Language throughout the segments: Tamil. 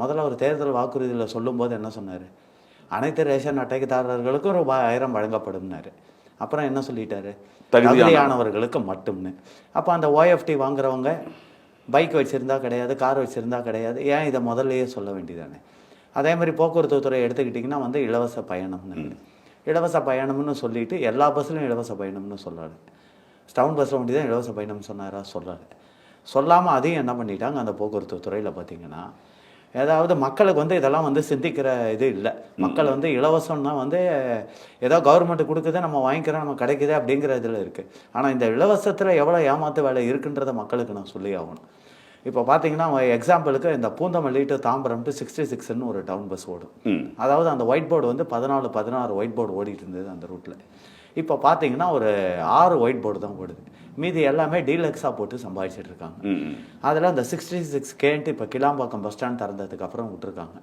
முதல்ல ஒரு தேர்தல் வாக்குறுதியில் சொல்லும்போது என்ன சொன்னார்? அனைத்து ரேஷன் அட்டைதாரர்களுக்கும் ரூபாய் 1000 வழங்கப்படும்னாரு. அப்புறம் என்ன சொல்லிட்டாரு? தகுதியானவர்களுக்கு மட்டும்னு. அப்போ அந்த ஓஎஃப்டி வாங்குறவங்க பைக் வச்சுருந்தா கிடையாது, கார் வச்சுருந்தா கிடையாது, ஏன் இதை முதல்லையே சொல்ல வேண்டியதானே? அதே மாதிரி போக்குவரத்து துறை எடுத்துக்கிட்டிங்கன்னா வந்து இலவச பயணம்னு, இலவச பயணம்னு சொல்லிட்டு எல்லா பஸ்லையும் இலவச பயணம்னு சொல்லாது. டவுன் பஸ்ஸில் ஒண்டி தான் இலவச பயணம் சொன்னாரா? சொல்லாது. சொல்லாமல் அதையும் என்ன பண்ணிட்டாங்க அந்த போக்குவரத்து துறையில் பார்த்தீங்கன்னா, ஏதாவது மக்களுக்கு வந்து இதெல்லாம் வந்து சிந்திக்கிற இது இல்லை. மக்கள் வந்து இலவசம்னா வந்து ஏதோ கவர்மெண்ட் கொடுக்குது, நம்ம வாங்கிக்கிறோம், நம்ம கிடைக்குது அப்படிங்கிற இதில் இருக்குது. ஆனால் இந்த இலவசத்தில் எவ்வளோ ஏமாத்து வேலை இருக்குன்றதை மக்களுக்கு நான் சொல்லி ஆகணும். இப்போ பார்த்தீங்கன்னா எக்ஸாம்பிளுக்கு இந்த பூந்தமல்லி டு தாம்பரம் டு 66ன்னு ஒரு டவுன் பஸ் ஓடும். அதாவது அந்த ஒயிட் போர்டு வந்து 16 ஒயிட் போர்டு ஓடிட்டு இருந்தது அந்த ரூட்டில். இப்போ பார்த்தீங்கன்னா ஒரு 6 ஒயிட் போர்டு தான் ஓடுது. மீதி எல்லாமே டீலக்ஸாக போட்டு சம்பாதிச்சிட்டு இருக்காங்க. அதில் அந்த 66Kன்ட்டு இப்போ கிளாம்பாக்கம் பஸ் ஸ்டாண்ட் திறந்ததுக்கு அப்புறம் விட்டுருக்காங்க.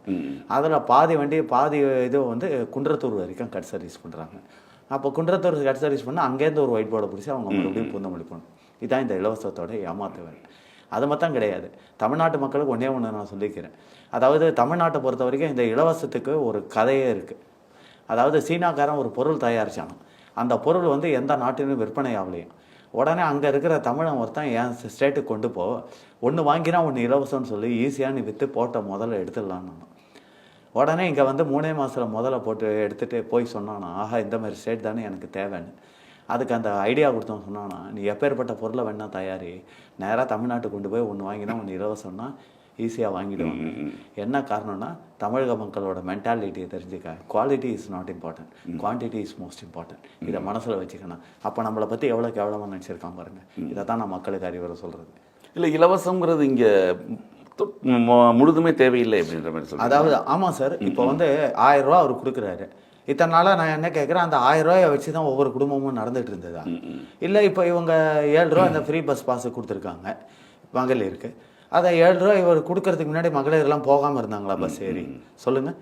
அதில் பாதி வண்டி பாதி இது வந்து குன்றத்தூர் வரைக்கும் கட் சர்வீஸ் பண்ணுறாங்க. அப்போ குன்றத்தூர் கட் சர்வீஸ் பண்ணால் அங்கேருந்து ஒரு ஒயிட் போர்டை பிடிச்சி அவங்க மறுபடியும் பூந்தமல்லி போகணும். இதுதான் இந்த இலவசத்தோட ஏமாத்து வேலை. அது மட்டும் கிடையாது, தமிழ்நாட்டு மக்களுக்கு ஒன்றே ஒன்று நான் சொல்லிக்கிறேன். அதாவது தமிழ்நாட்டை பொறுத்த வரைக்கும் இந்த இலவசத்துக்கு ஒரு கதையே இருக்குது. அதாவது சீனாக்காரன் ஒரு பொருள் தயாரிச்சானோ, அந்த பொருள் வந்து எந்த நாட்டிலும் விற்பனை ஆகலையும். உடனே அங்கே இருக்கிற தமிழன் ஒருத்தன் என் ஸ்டேட்டுக்கு கொண்டு போ, ஒன்று வாங்கினா ஒன்று இலவசம்னு சொல்லி ஈஸியாக நீ விற்று போட்ட முதல்ல எடுத்துடலான்னு. உடனே இங்கே வந்து 3 மாதத்தில் முதல்ல போட்டு எடுத்துகிட்டு போய் சொன்னானா, ஆஹா இந்த மாதிரி ஸ்டேட் தானே எனக்கு தேவைன்னு. அதுக்கு அந்த ஐடியா கொடுத்தோம் சொன்னானா, நீ எப்பேற்பட்ட பொருளை வேணா தயாரி, நேராக தமிழ்நாட்டுக்கு கொண்டு போய் ஒன்று வாங்கினா ஒன்று இலவசம்னா ஈஸியாக வாங்கிடுவாங்க. என்ன காரணம்னா தமிழக மக்களோட மென்டாலிட்டியை தெரிஞ்சுக்க. Quality is not important, quantity is most important. இதை மனசில் வச்சுக்கணும். அப்போ நம்மளை பற்றி எவ்வளோ கேவலமாக நினச்சிருக்கான் பாருங்க. இதை தான் நான் மக்களுக்கு அறிவுரை சொல்கிறது. இல்லை, இலவசங்கிறது இங்கே முழுதுமே தேவையில்லை அப்படின்ற மாதிரி சொல்லி. அதாவது ஆமாம் சார், இப்போ வந்து 1000 ரூபா அவர் கொடுக்குறாரு. இத்தனை நாளாக நான் என்ன கேட்குறேன், அந்த 1000 ரூபாயை வச்சு தான் ஒவ்வொரு குடும்பமும் நடந்துகிட்டு இருந்ததா? இல்லை இப்போ இவங்க 7 ரூபா இந்த ஃப்ரீ பஸ் பாஸு கொடுத்துருக்காங்க மகளிருக்கு. அதை 7 ரூபா இவர் கொடுக்கறதுக்கு முன்னாடி மகளிர்லாம் போகாமல் இருந்தாங்களா பஸ் ஏறி? சொல்லுங்கள்.